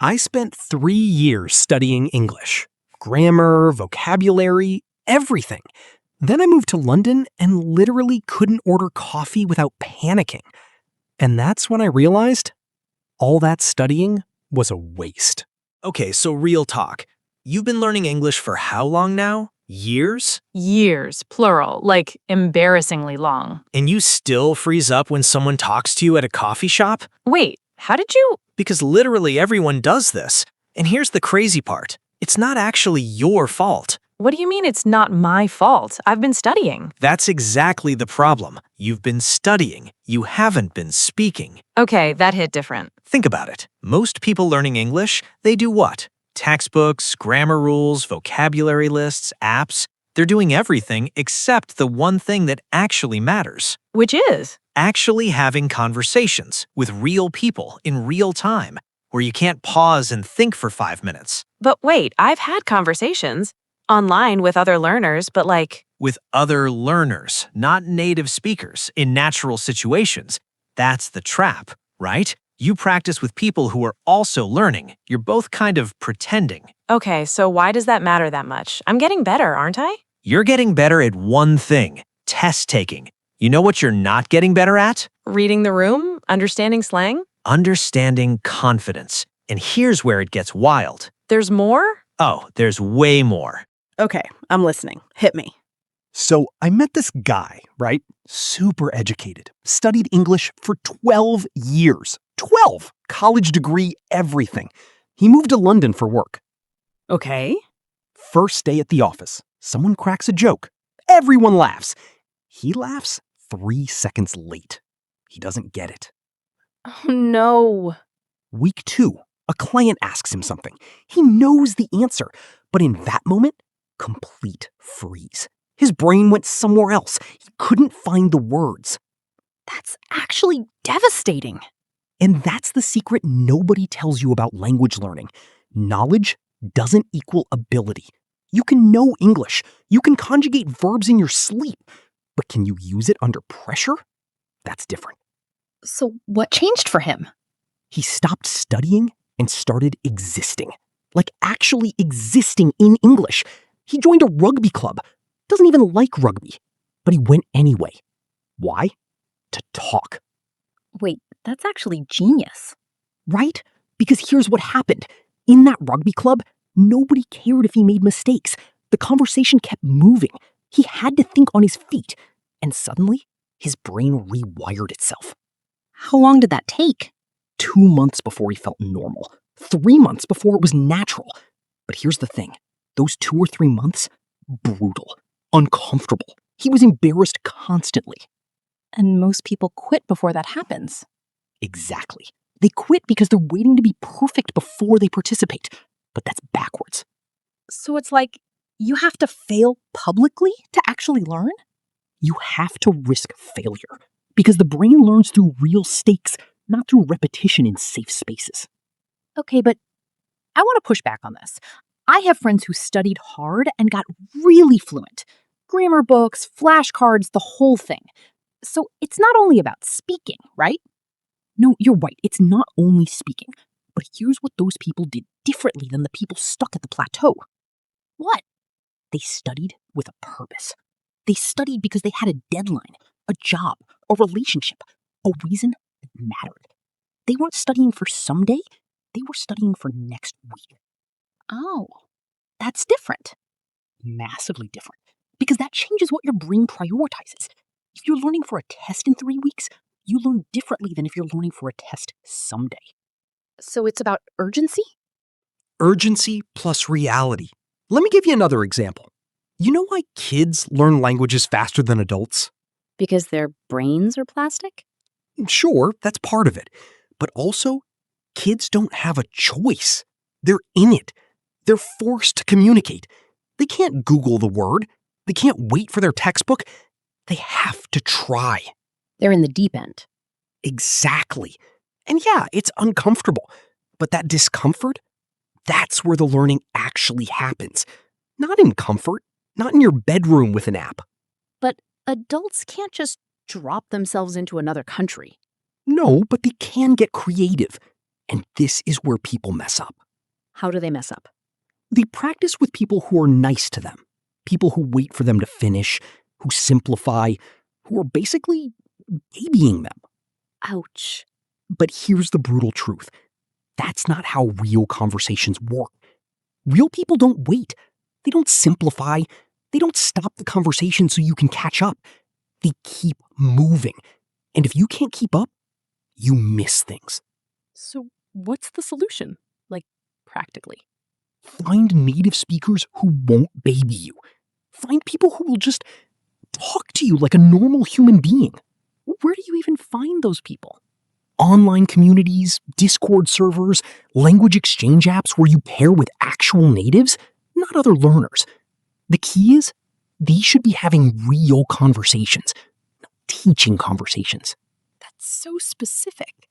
I spent 3 years studying English. Grammar, vocabulary, everything. Then I moved to London and literally couldn't order coffee without panicking. And that's when I realized all that studying was a waste. Okay, so real talk. You've been learning English for how long now? Years? Years, plural, like embarrassingly long. And you still freeze up when someone talks to you at a coffee shop? Wait, how did you? Because literally everyone does this. And here's the crazy part. It's not actually your fault. What do you mean it's not my fault? I've been studying. That's exactly the problem. You've been studying. You haven't been speaking. Okay, that hit different. Think about it. Most people learning English, they do what? Textbooks, grammar rules, vocabulary lists, apps. They're doing everything except the one thing that actually matters. Which is? Actually having conversations with real people in real time, where you can't pause and think for 5 minutes. But wait, I've had conversations online with other learners, but With other learners, not native speakers, in natural situations. That's the trap, right? You practice with people who are also learning. You're both kind of pretending. okay, so why does that matter that much? I'm getting better, aren't I? You're getting better at one thing, test taking. You know what you're not getting better at? Reading the room? Understanding slang? Understanding confidence. And here's where it gets wild. There's more? Oh, there's way more. Okay, I'm listening. Hit me. So I met this guy, right? Super educated. Studied English for 12 years. 12! College degree, everything. He moved to London for work. Okay. First day at the office. Someone cracks a joke. Everyone laughs. He laughs 3 seconds late. He doesn't get it. Oh, no. Week 2, a client asks him something. He knows the answer, but in that moment, complete freeze. His brain went somewhere else. He couldn't find the words. That's actually devastating. And that's the secret nobody tells you about language learning. Knowledge doesn't equal ability. You can know English. You can conjugate verbs in your sleep. But can you use it under pressure? That's different. So what changed for him? He stopped studying and started existing. Like actually existing in English. He joined a rugby club. Doesn't even like rugby. But he went anyway. Why? To talk. Wait, that's actually genius. Right? Because here's what happened. In that rugby club, nobody cared if he made mistakes. The conversation kept moving. He had to think on his feet. And suddenly, his brain rewired itself. How long did that take? 2 months before he felt normal. 3 months before it was natural. But here's the thing. Those 2 or 3 months, brutal, uncomfortable. He was embarrassed constantly. And most people quit before that happens. Exactly. They quit because they're waiting to be perfect before they participate. But that's backwards. So it's like you have to fail publicly to actually learn? You have to risk failure. Because the brain learns through real stakes, not through repetition in safe spaces. Okay, but I want to push back on this. I have friends who studied hard and got really fluent. Grammar books, flashcards, the whole thing. So it's not only about speaking, right? No, you're right. It's not only speaking. But here's what those people did differently than the people stuck at the plateau. What? They studied with a purpose. They studied because they had a deadline, a job, a relationship, a reason that mattered. They weren't studying for someday. They were studying for next week. Oh, that's different. Massively different. Because that changes what your brain prioritizes. If you're learning for a test in 3 weeks, you learn differently than if you're learning for a test someday. So it's about urgency? Urgency plus reality. Let me give you another example. You know why kids learn languages faster than adults? Because their brains are plastic? Sure, that's part of it. But also, kids don't have a choice. They're in it. They're forced to communicate. They can't Google the word. They can't wait for their textbook. They have to try. They're in the deep end. Exactly. And yeah, it's uncomfortable. But that discomfort, that's where the learning actually happens. Not in comfort, not in your bedroom with an app. But adults can't just drop themselves into another country. No, but they can get creative. And this is where people mess up. How do they mess up? They practice with people who are nice to them, people who wait for them to finish, who simplify, who are basically babying them. Ouch. But here's the brutal truth. That's not how real conversations work. Real people don't wait. They don't simplify. They don't stop the conversation so you can catch up. They keep moving. And if you can't keep up, you miss things. So what's the solution? Like, practically? Find native speakers who won't baby you. Find people who will just talk to you like a normal human being. Where do you even find those people? Online communities, Discord servers, language exchange apps where you pair with actual natives, not other learners. The key is, these should be having real conversations, not teaching conversations. That's so specific.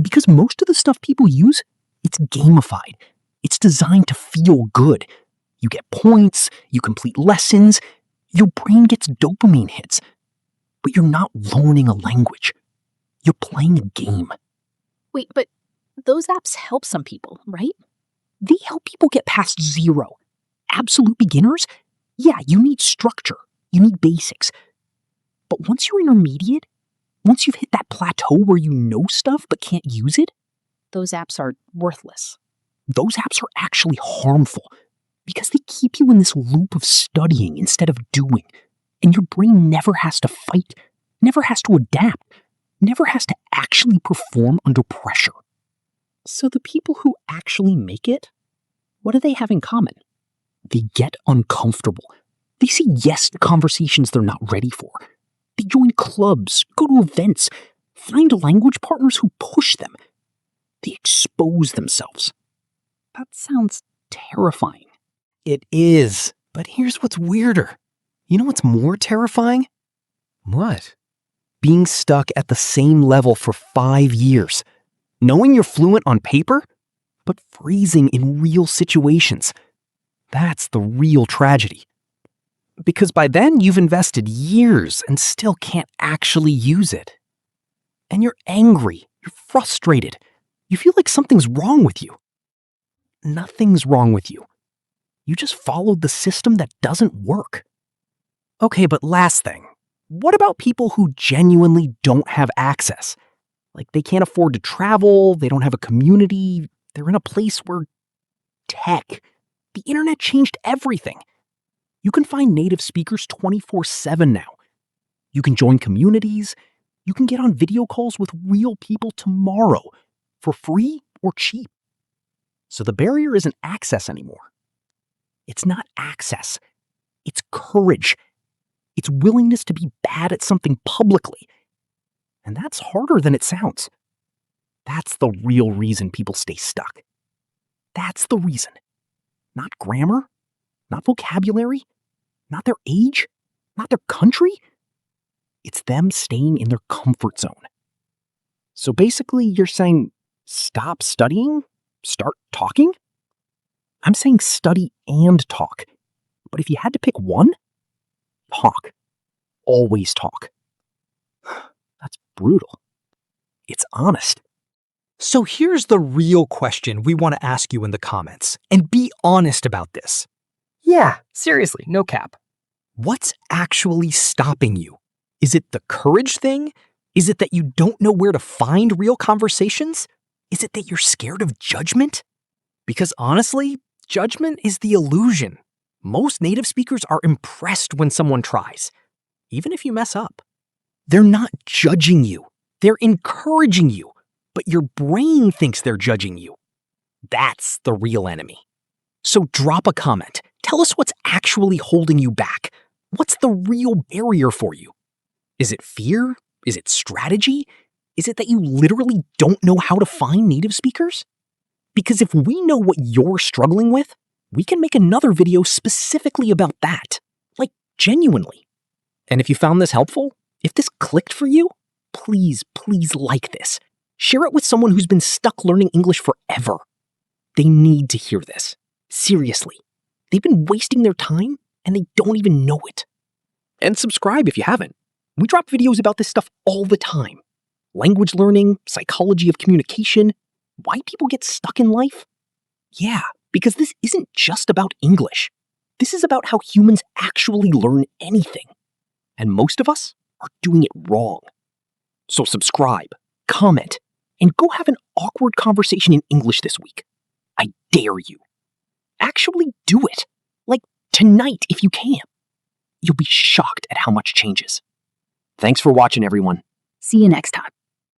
Because most of the stuff people use, it's gamified. It's designed to feel good. You get points, you complete lessons, your brain gets dopamine hits. But you're not learning a language. You're playing a game. Wait, but those apps help some people, right? They help people get past zero. Absolute beginners? Yeah, you need structure. You need basics. But once you're intermediate, once you've hit that plateau where you know stuff but can't use it, Those apps are worthless. those apps are actually harmful because they keep you in this loop of studying instead of doing. And your brain never has to fight, never has to adapt, never has to actually perform under pressure. So the people who actually make it, what do they have in common? They get uncomfortable. They say yes to conversations they're not ready for. They join clubs, go to events, find language partners who push them. They expose themselves. That sounds terrifying. It is, but here's what's weirder. You know what's more terrifying? What? Being stuck at the same level for 5 years. Knowing you're fluent on paper, but freezing in real situations. That's the real tragedy. Because by then you've invested years and still can't actually use it. And you're angry, you're frustrated, you feel like something's wrong with you. Nothing's wrong with you. You just followed the system that doesn't work. Okay, but last thing. What about people who genuinely don't have access? Like they can't afford to travel, they don't have a community, they're in a place where tech, the internet changed everything. You can find native speakers 24/7 now. You can join communities, you can get on video calls with real people tomorrow for free or cheap. So the barrier isn't access anymore. It's not access. It's courage. It's willingness to be bad at something publicly. And that's harder than it sounds. That's the real reason people stay stuck. That's the reason. Not grammar, not vocabulary, not their age, not their country. It's them staying in their comfort zone. So basically, you're saying, stop studying, start talking? I'm saying study and talk. But if you had to pick one, talk. Always talk. That's brutal. It's honest. So here's the real question we want to ask you in the comments, and be honest about this. Yeah, seriously, no cap. What's actually stopping you? Is it the courage thing? Is it that you don't know where to find real conversations? Is it that you're scared of judgment? Because honestly, judgment is the illusion. Most native speakers are impressed when someone tries, even if you mess up. They're not judging you. They're encouraging you, but your brain thinks they're judging you. That's the real enemy. So drop a comment. Tell us what's actually holding you back. What's the real barrier for you? Is it fear? Is it strategy? Is it that you literally don't know how to find native speakers? Because if we know what you're struggling with, we can make another video specifically about that. Like, genuinely. And if you found this helpful, if this clicked for you, please like this. Share it with someone who's been stuck learning English forever. They need to hear this. Seriously. They've been wasting their time and they don't even know it. And subscribe if you haven't. We drop videos about this stuff all the time. Language learning, psychology of communication, Why people get stuck in life? Yeah, because this isn't just about English. This is about how humans actually learn anything. And most of us are doing it wrong. So subscribe, comment, and go have an awkward conversation in English this week. I dare you. Actually do it. Like tonight if you can. You'll be shocked at how much changes. Thanks for watching, everyone. See you next time.